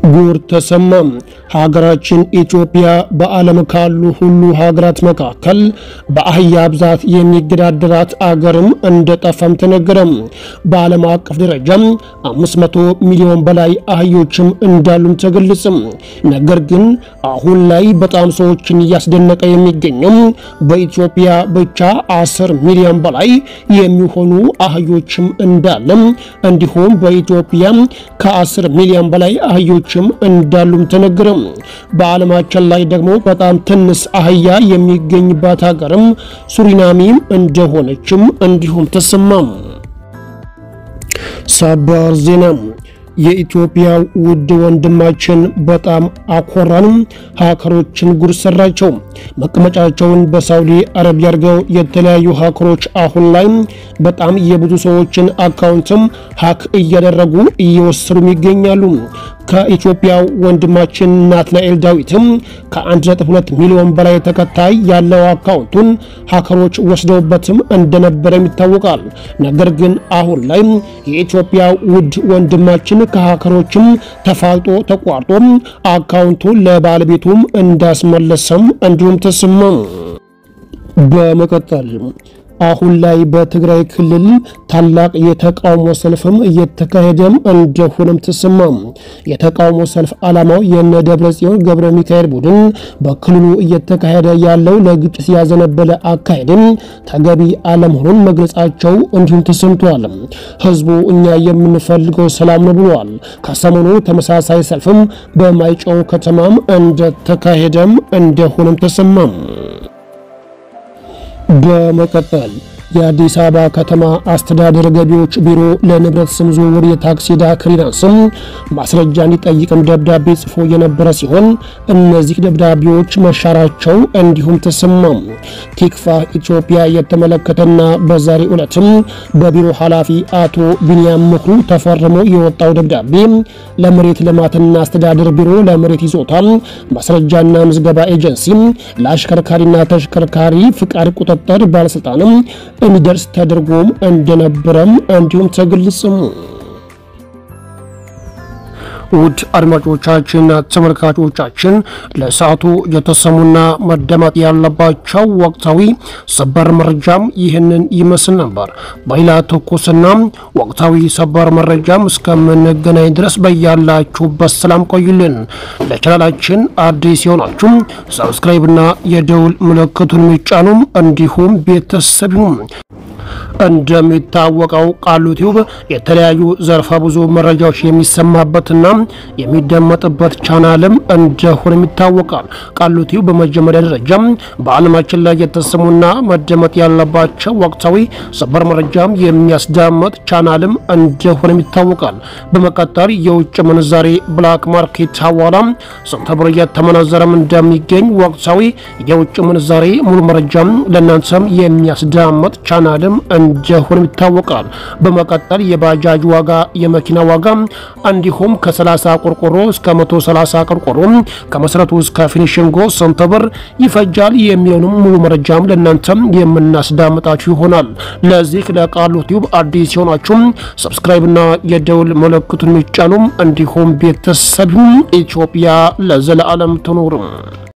ጉር ተሰማ። ሀገራችን ኢትዮጵያ በዓለም ካሉ ሁሉ ሀገራት መካከል በአህያ ብዛት የሚገዳደራት አገርም እንደጠፋም ተነገረ። በዓለም አቀፍ ደረጃ 500 ሚሊዮን በላይ አህዮችም እንዳሉም ተገለጸ። ነገር ግን አሁን ላይ በጣም ሰዎችን እያስደነቀ የሚገኘው በኢትዮጵያ ብቻ 10 ሚሊዮን በላይ የሚሆኑ አህዮችም እንዳለ እንዲሁም በኢትዮጵያ ከ10 ሚሊዮን በላይ አህዮችም እንዳሉም ተነገረ። በዓለማችን ላይ ደግሞ በጣም ትንሽ አህያ የሚገኝባት ሀገርም ሱሪናሚም እንደሆነችም እንዲሁም ተሰማ። ሰበር ዜና የኢትዮጵያ ውድ ወንድማችን በጣም አኮራን። ሃከሮችን ጉር ሰራቸው። መቀመጫቸውን በሳውዲ አረቢያ አድርገው የተለያዩ ሃከሮች አሁን ላይ በጣም የብዙ ሰዎችን አካውንትም ሃክ እያደረጉ እየወሰዱ ይገኛሉ። ከኢትዮጵያ ወንድማችን ናትናኤል ዳዊትም ከ1.2 ሚሊዮን በላይ ተከታይ ያለው አካውንቱን ሃከሮች ወስደውበትም እንደነበረ ይታወቃል። ነገር ግን አሁን ላይ የኢትዮጵያ ውድ ወንድማችን ከሃከሮችም ተፋልጦ ተቋርጦ አካውንቱን ለባለቤቱም እንዳስመለሰም እንዲሁም ተሰማ። በመቀጠል አሁን ላይ በትግራይ ክልል ታላቅ የተቃውሞ ሰልፍም እየተካሄደም እንደሆነም ተሰማ። የተቃውሞ ሰልፍ ዓላማው የነደብረጽዮን ገብረ ሚካኤል ቡድን በክልሉ እየተካሄደ ያለው ለግጭት ያዘነበለ አካሄድም ተገቢ አለመሆኑን መግለጻቸው እንዲሁም ተሰምቷል። ህዝቡ እኛ የምንፈልገው ሰላም ነው ብሏል። ከሰሞኑ ተመሳሳይ ሰልፍም በማይጨው ከተማም እንደተካሄደም እንደሆነም ተሰማ። በመቀጠል የአዲስ አበባ ከተማ አስተዳደር ገቢዎች ቢሮ ለንብረት ስም ዝውውር የታክሲ ዕዳ ክሊራንስም ማስረጃ እንዲጠይቅም ደብዳቤ ጽፎ የነበረ ሲሆን እነዚህ ደብዳቤዎች መሻራቸው እንዲሁም ተሰማ። ቲክፋ ኢትዮጵያ የተመለከተና በዛሬው ዕለትም በቢሮ ኃላፊ አቶ ቢንያም ምክሩ ተፈርሞ የወጣው ደብዳቤ ለመሬት ልማትና አስተዳደር ቢሮ ለመሬት ይዞታ ማስረጃና ምዝገባ ኤጀንሲ ለአሽከርካሪና ተሽከርካሪ ፍቃድ ቁጥጥር ባለስልጣንም እንዲደርስ ተደርጎም እንደነበረም እንዲሁም ተገልጸም። ውድ አድማጮቻችንና ተመልካቾቻችን ለሰዓቱ የተሰሙና መደመጥ ያለባቸው ወቅታዊ ሰበር መረጃም ይህንን ይመስል ነበር። በሌላ ትኩስና ወቅታዊ ሰበር መረጃም እስከምንገናኝ ድረስ በያላችሁበት ሰላም ቆዩልን። ለቻናላችን አዲስ የሆናችሁ ሰብስክራይብና የደውል ምልክቱን ምጫኑም እንዲሁም ቤተሰብ ይሁኑ። እንደሚታወቀው ቃሉ ቲዩብ የተለያዩ ዘርፈ ብዙ መረጃዎች የሚሰማበትና የሚደመጥበት ቻናልም እንደሆነ ይታወቃል። ቃሉ ቲዩብ በመጀመሪያ ደረጃ በዓለማችን ላይ የተሰሙና መደመጥ ያለባቸው ወቅታዊ ሰበር መረጃም የሚያስዳምጥ ቻናልም እንደሆነ ይታወቃል። በመቀጠል የውጭ ምንዛሬ ብላክ ማርኬት ሐዋላ ስንት ብር እየተመነዘረም እንደሚገኝ ወቅታዊ የውጭ ምንዛሬ ሙሉ መረጃም ለእናንተም የሚያስዳምጥ ቻናልም እንደሆነ ይታወቃል። በመቀጠል የባጃጅ ዋጋ፣ የመኪና ዋጋ እንዲሁም ከ30 ቆርቆሮ እስከ 130 ቆርቆሮ ከመሰረቱ እስከ ፊኒሺንግ ስንት ብር ይፈጃል የሚለውን ሙሉ መረጃም ለእናንተም የምናስዳምጣችሁ ይሆናል። ለዚህ ለቃሉ ቲዩብ አዲስ የሆናችሁ ሰብስክራይብና የደውል ምልክቱን ምጫኑም እንዲሁም ቤተሰብ ኢትዮጵያ ለዘላለም ትኑር።